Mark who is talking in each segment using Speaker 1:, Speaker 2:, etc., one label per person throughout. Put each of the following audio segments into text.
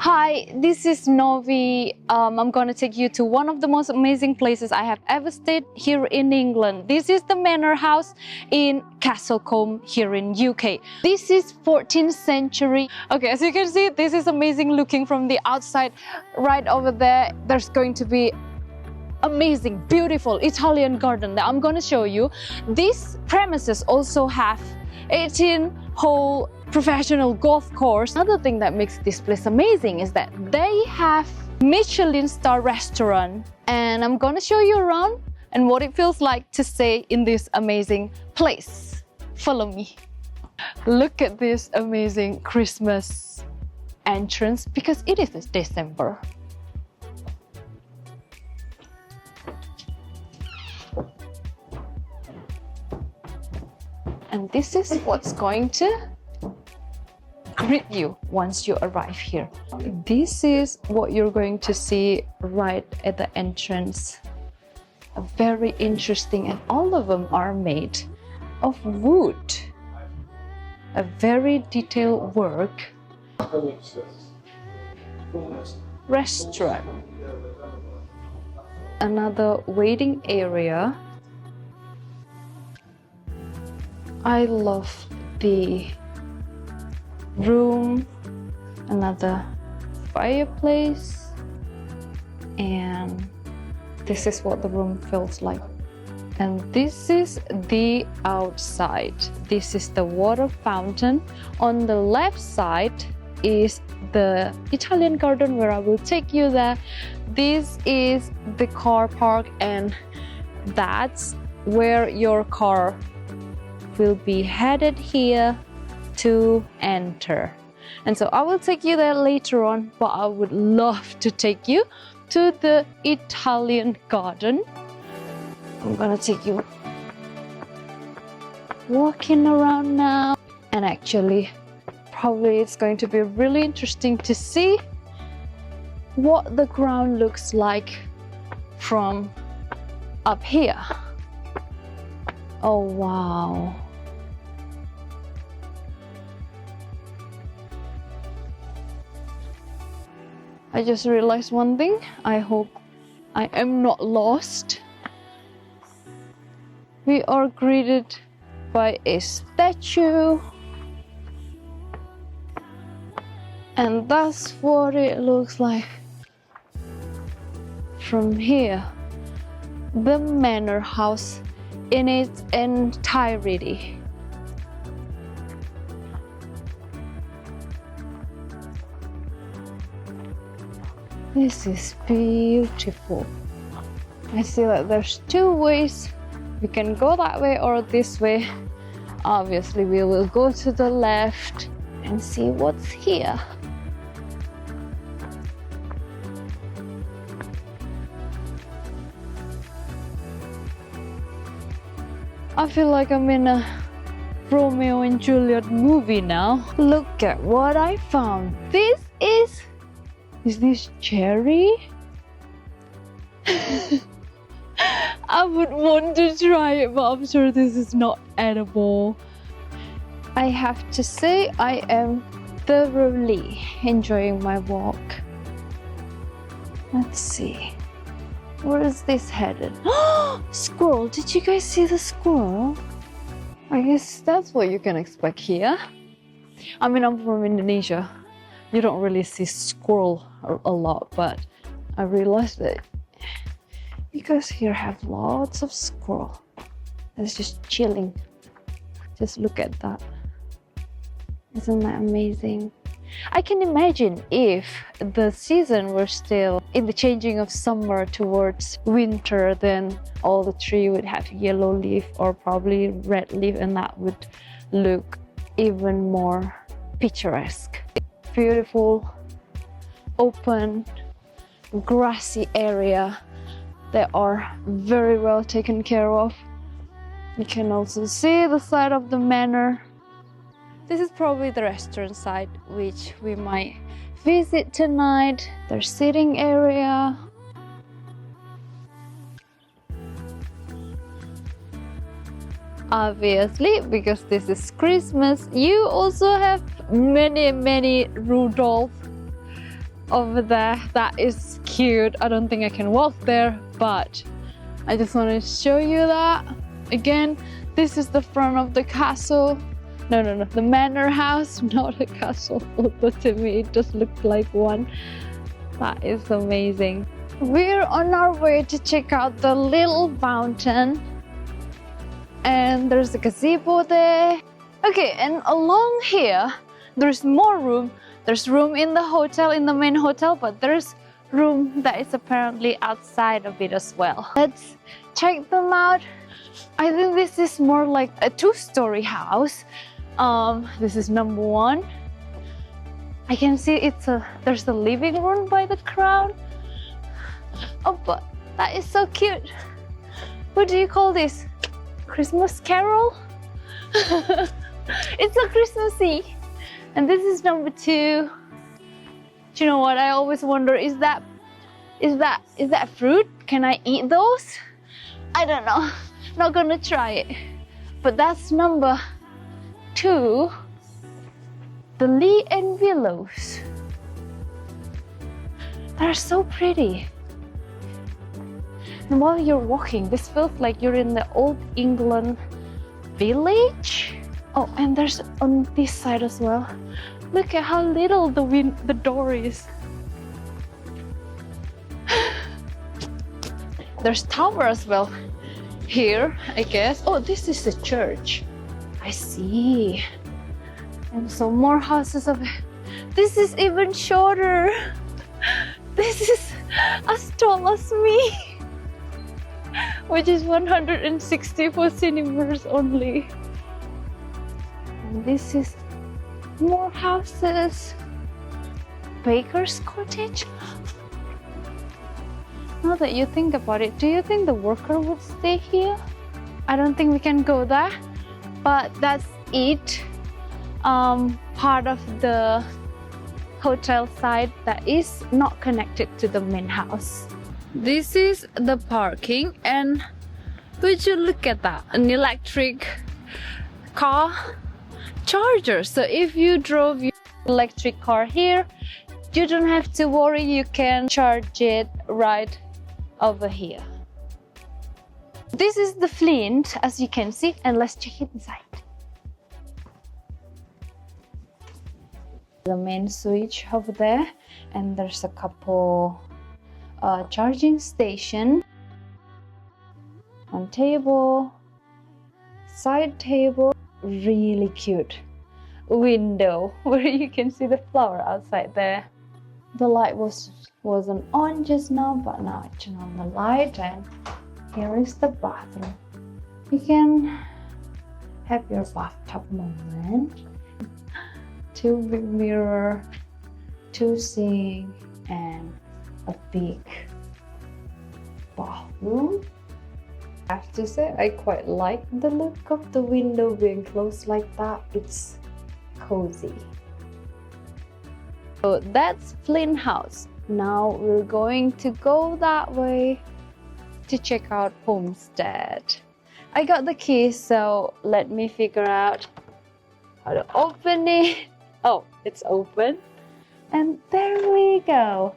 Speaker 1: Hi, this is Novi. I'm gonna take you to one of the most amazing places I have ever stayed here in England. This is the Manor House in Castlecombe here in UK. This is 14th century. Okay, as you can see, this is amazing looking from the outside. Right over there, there's going to be amazing, beautiful Italian garden that I'm gonna show you. These premises also have 18-hole professional golf course. Another thing that makes this place amazing is that they have Michelin-starred restaurant, and I'm gonna show you around and what it feels like to stay in this amazing place. Follow me. Look at this amazing Christmas entrance because it is December. And this is what's going to greet you once you arrive here. This is what you're going to see right at the entrance. Very interesting, and all of them are made of wood. A very detailed work. Restaurant. Another waiting area. I love the room, another fireplace, and this is what the room feels like. And this is the outside. This is the water fountain. On the left side is the Italian garden where I will take you there. This is the car park, and that's where your car will be headed here to enter. And so I will take you there later on, but I would love to take you to the Italian garden. I'm gonna take you walking around now, and actually probably it's going to be really interesting to see what the ground looks like from up here. Oh wow. I just realized one thing. I hope I am not lost. We are greeted by a statue. And that's what it looks like from here. The Manor House in its entirety. This is beautiful. I see that there's two ways. We can go that way or this way. Obviously, we will go to the left and see what's here. I feel like I'm in a Romeo and Juliet movie now. Look at what I found. This is this cherry? I would want to try it, but I'm sure this is not edible. I have to say I am thoroughly enjoying my walk. Let's see. Where is this headed? Squirrel! Did you guys see the squirrel? I guess that's what you can expect here. I mean, I'm from Indonesia. You don't really see squirrel a lot, but I realized that you guys here have lots of squirrel. It's just chilling. Just look at that. Isn't that amazing? I can imagine if the season were still in the changing of summer towards winter, then all the tree would have yellow leaf or probably red leaf, and that would look even more picturesque. Beautiful, open, grassy area that are very well taken care of. You can also see the side of the manor. This is probably the restaurant side, which we might visit tonight. Their sitting area. Obviously, because this is Christmas, you also have many Rudolph over there. That is cute. I don't think I can walk there, but I just want to show you that. Again, this is the front of the castle. No, the manor house, not a castle. Although to me it just looked like one. That is amazing. We're on our way to check out the little fountain. And there's a gazebo there. Okay, and along here, there's more room. There's room in the hotel, in the main hotel, but there's room that is apparently outside of it as well. Let's check them out. I think this is more like a two-story house. This is number one. I can see there's a living room by the crown. Oh, but that is so cute. What do you call this? Christmas carol? It's so Christmassy. And this is number two. Do you know what? I always wonder, is that fruit? Can I eat those? I don't know. Not gonna try it. But that's number two. The Lee and Willows. They're so pretty. And while you're walking, this feels like you're in the old England village. Oh, and there's on this side as well. Look at how little the door is. There's tower as well here, I guess. Oh, this is a church. I see. And some more houses of it. This is even shorter. This is as tall as me, which is 164 centimeters only. And this is more houses. Baker's cottage. Now that you think about it, do you think the worker would stay here? I don't think we can go there, but that's it. Part of the hotel side that is not connected to the main house. This is the parking, and would you look at that? An electric car charger. So if you drove your electric car here, you don't have to worry, you can charge it right over here. This is the Flint, as you can see, and let's check it inside. The main switch over there, and there's a couple charging station, one table, side table, really cute window where you can see the flower outside there. The light wasn't on just now, but now I turn on the light, and here is the bathroom. You can have your bathtub moment. Two big mirror, two sink, and a big bathroom. I have to say, I quite like the look of the window being closed like that. It's cozy. So that's Flint House. Now we're going to go that way to check out Homestead. I got the keys, so let me figure out how to open it. Oh, it's open. And there we go.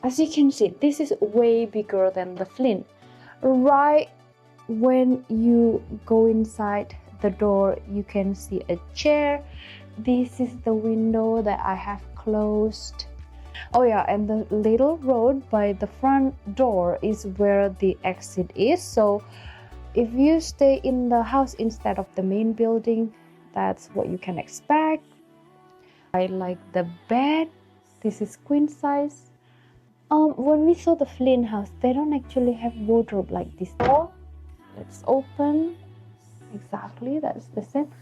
Speaker 1: As you can see, this is way bigger than the Flint. Right when you go inside the door, you can see a chair. This is the window that I have closed. Oh yeah, and the little road by the front door is where the exit is. So if you stay in the house instead of the main building, that's what you can expect. I like the bed. This is queen size. When we saw the Flint house, they don't actually have wardrobe like this. Oh, let's open. Exactly, that's the same.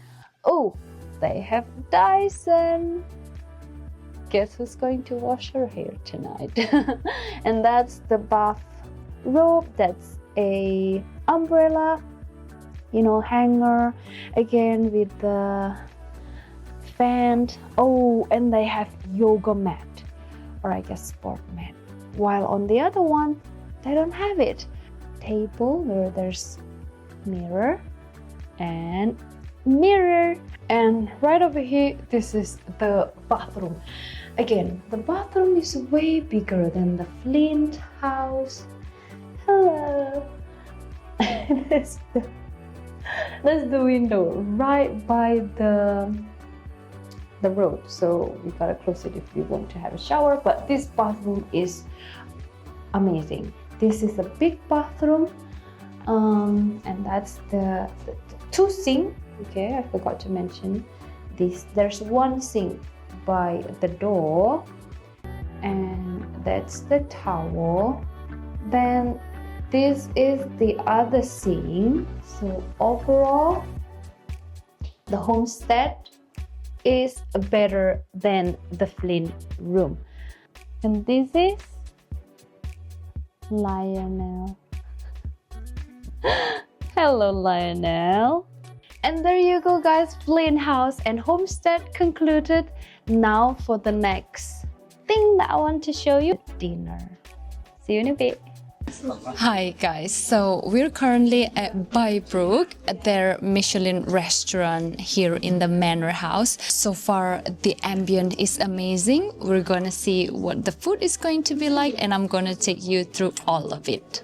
Speaker 1: Oh, they have Dyson. Guess who's going to wash her hair tonight? And that's the bath robe. That's a umbrella, you know, hanger. Again with the fan. Oh, and they have yoga mat, or I guess sport mat. While on the other one, they don't have it. Table where there's mirror and mirror, and right over here, this is the bathroom. Again, the bathroom is way bigger than the Flint house. Hello. That's the window right by the road, so we gotta close it if we want to have a shower. But this bathroom is amazing. This is a big bathroom, and that's the two sink. Okay, I forgot to mention this. There's one sink by the door, and that's the towel. Then this is the other sink. So overall, the Homestead is better than the Flint Room. And this is Lionel. Hello, Lionel. And there you go, guys. Flint House and Homestead concluded. Now for the next thing that I want to show you, dinner. See you in a bit. Hi guys, so we're currently at Bybrook, at their Michelin restaurant here in the Manor House. So far the ambient is amazing. We're gonna see what the food is going to be like, and I'm gonna take you through all of it.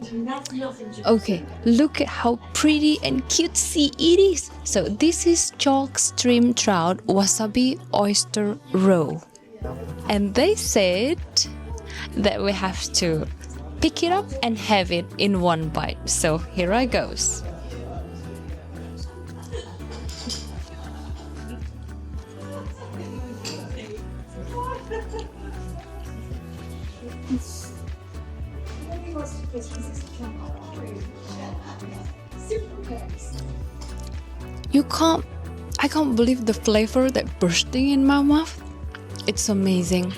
Speaker 1: Okay, look at how pretty and cutesy it is. So this is chalk stream trout wasabi oyster roe, and they said that we have to pick it up and have it in one bite. So here I goes. I can't believe the flavor that bursting in my mouth. It's amazing.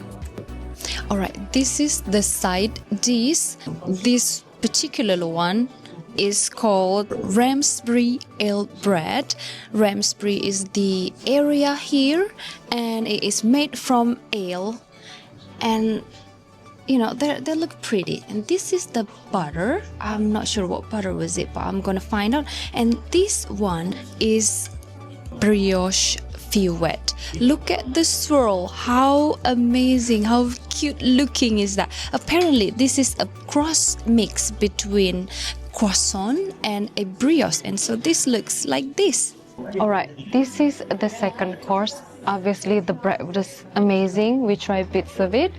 Speaker 1: Alright, this is the side dish. This particular one is called Ramsbury ale bread. Ramsbury is the area here, and it is made from ale. And you know, they look pretty. And this is the butter. I'm not sure what butter was it, but I'm gonna find out. And this one is brioche fouette. Look at the swirl. How amazing, how cute looking is that? Apparently this is a cross mix between croissant and a brioche, and so this looks like this. All right, this is the second course. Obviously the bread was amazing. We tried bits of it.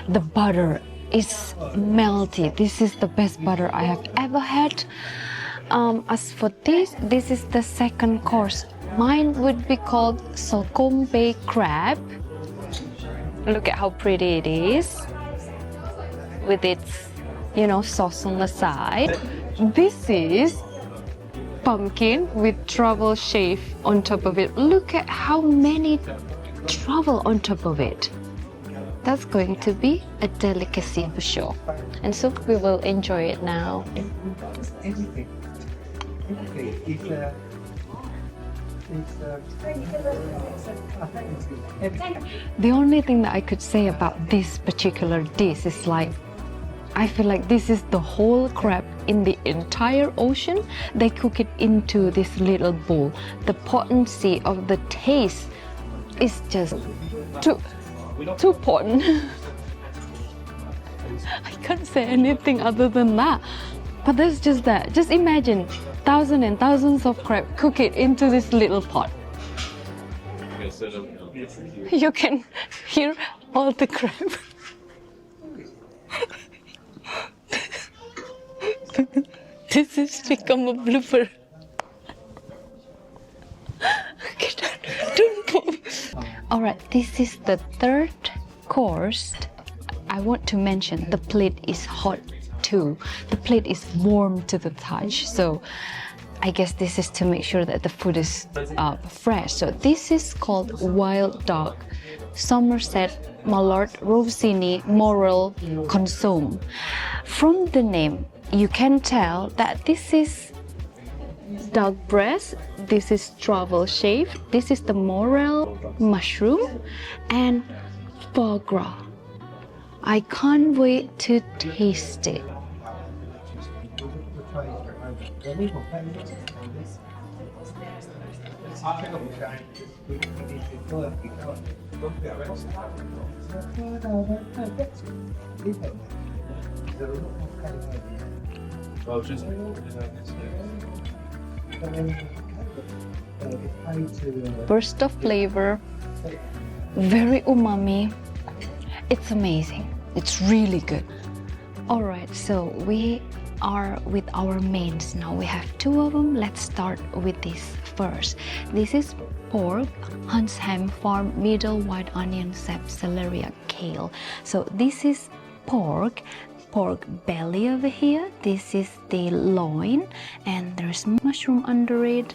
Speaker 1: The butter is melty. This is the best butter I have ever had. As for this is the second course. Mine would be called Sokombe crab. Look at how pretty it is with its, you know, sauce on the side. This is pumpkin with truffle shave on top of it. Look at how many truffle on top of it. That's going to be a delicacy for sure. And so we will enjoy it now. The only thing that I could say about this particular dish is like, I feel like this is the whole crab in the entire ocean. They cook it into this little bowl. The potency of the taste is just too potent. I can't say anything other than that. But that's just that. Just imagine thousands and thousands of crab, cook it into this little pot. You can hear all the crab. This has become a blooper. Don't move. Alright, this is the third course. I want to mention the plate is hot too. The plate is warm to the touch, so I guess this is to make sure that the food is fresh. So this is called Wild Dog, Somerset Mallard Rossini Morel Consomme. From the name, you can tell that this is dog breast, this is truffle shave, this is the morel mushroom, and foie gras. I can't wait to taste it. Burst of flavor, very umami. It's amazing. It's really good. Alright, so we are with our mains now. We have two of them. Let's start with this first. This is pork, Hunt's ham farm, middle, white onion, sap, celery, kale. So this is pork belly over here. This is the loin, and there's mushroom under it.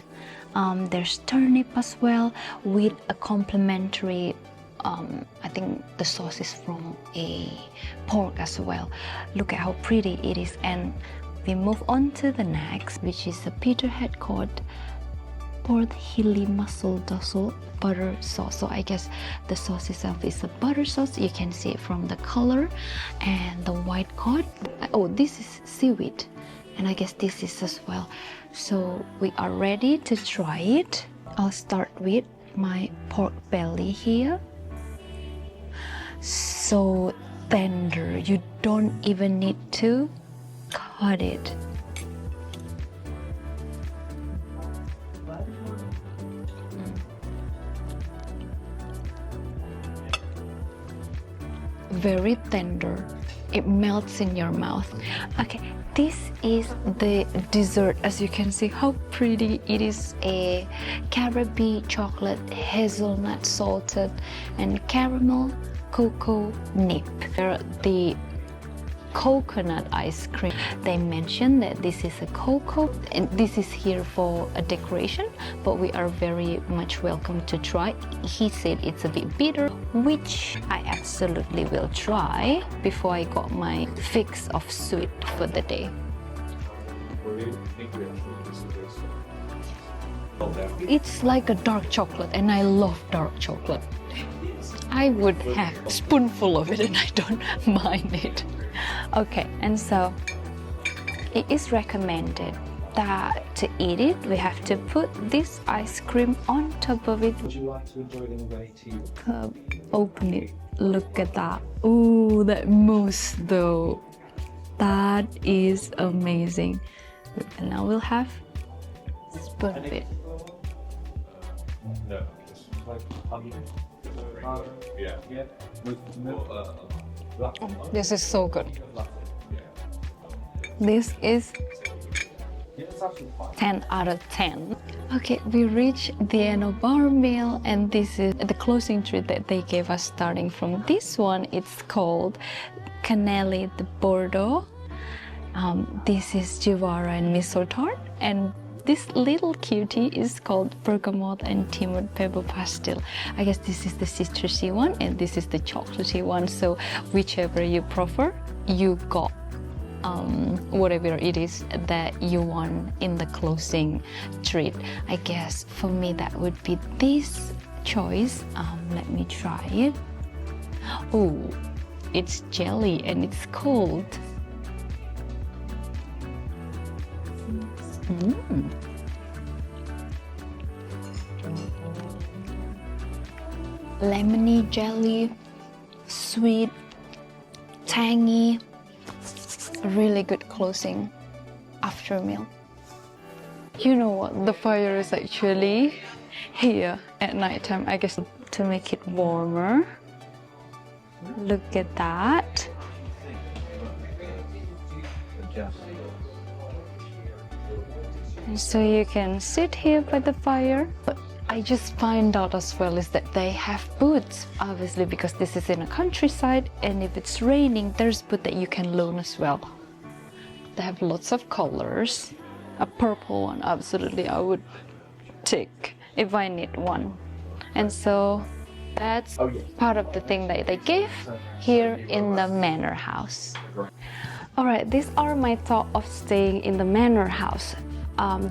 Speaker 1: There's turnip as well with a complementary I think the sauce is from a pork as well. Look at how pretty it is. And we move on to the next, which is a peterhead cod, pork hilly mussel dussel butter sauce. So I guess the sauce itself is a butter sauce. You can see it from the color. And the white cod, oh, this is seaweed, and I guess this is as well. So we are ready to try it. I'll start with my pork belly here. So tender, you don't even need to cut it. Very tender, it melts in your mouth. Okay, this is the dessert. As you can see how pretty it is, a Caribbean chocolate, hazelnut salted, and caramel cocoa nib. The coconut ice cream, they mentioned that this is a cocoa, and this is here for a decoration, but we are very much welcome to try. He said it's a bit bitter, which I absolutely will try before I got my fix of sweet for the day. It's like a dark chocolate, and I love dark chocolate. I would have a spoonful of it and I don't mind it. Okay, and so it is recommended that to eat it, we have to put this ice cream on top of it.
Speaker 2: Would you like to enjoy it in a way to
Speaker 1: Open it. Look at that. Ooh, that mousse though. That is amazing. And now we'll have a spoon of it.
Speaker 2: No, it's like yeah. With milk.
Speaker 1: This is so good. This is 10 out of 10. Okay, we reached the end of our meal, and this is the closing treat that they gave us. Starting from this one, it's called Cannelli de Bordeaux. This is Jivara and miso tart, and this little cutie is called bergamot and timid pebble pastel. I guess this is the citrusy one, and this is the chocolatey one. So whichever you prefer, you got whatever it is that you want in the closing treat. I guess for me that would be this choice. Let me try it. Oh, it's jelly and it's cold. Lemony jelly, sweet, tangy, really good closing after a meal. You know what, the fire is actually here at nighttime, I guess to make it warmer. Look at that. And so you can sit here by the fire. But I just find out as well is that they have booths, obviously, because this is in a countryside, and if it's raining, there's booth that you can loan as well. They have lots of colors. A purple one, absolutely, I would take if I need one. And so that's part of the thing that they give here in the Manor House. Alright, these are my thoughts of staying in the Manor House.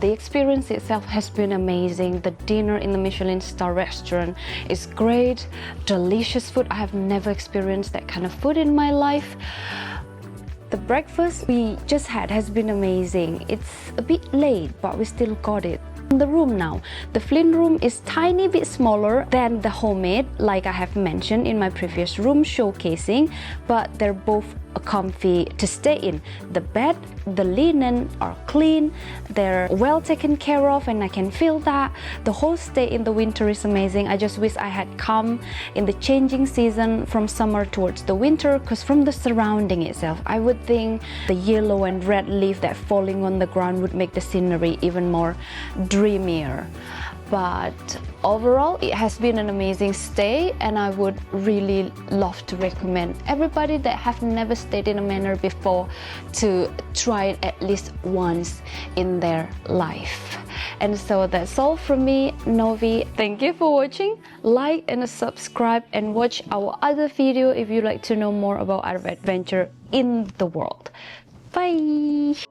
Speaker 1: The experience itself has been amazing. The dinner in the Michelin-starred restaurant is great. Delicious food. I have never experienced that kind of food in my life. The breakfast we just had has been amazing. It's a bit late, but we still got it.
Speaker 3: The room now. The Flint Room is tiny bit smaller than the homemade, like I have mentioned in my previous room showcasing, but they're both comfy to stay in. The bed, the linen are clean, they're well taken care of, and I can feel that. The whole stay in the winter is amazing. I just wish I had come in the changing season from summer towards the winter, because from the surrounding itself, I would think the yellow and red leaf that falling on the ground would make the scenery even more dreamier. But overall, it has been an amazing stay, and I would really love to recommend everybody that have never stayed in a manor before to try it at least once in their life. And so that's all from me, Novi. Thank you for watching. Like and subscribe and watch our other video if you'd like to know more about our adventure in the world. Bye!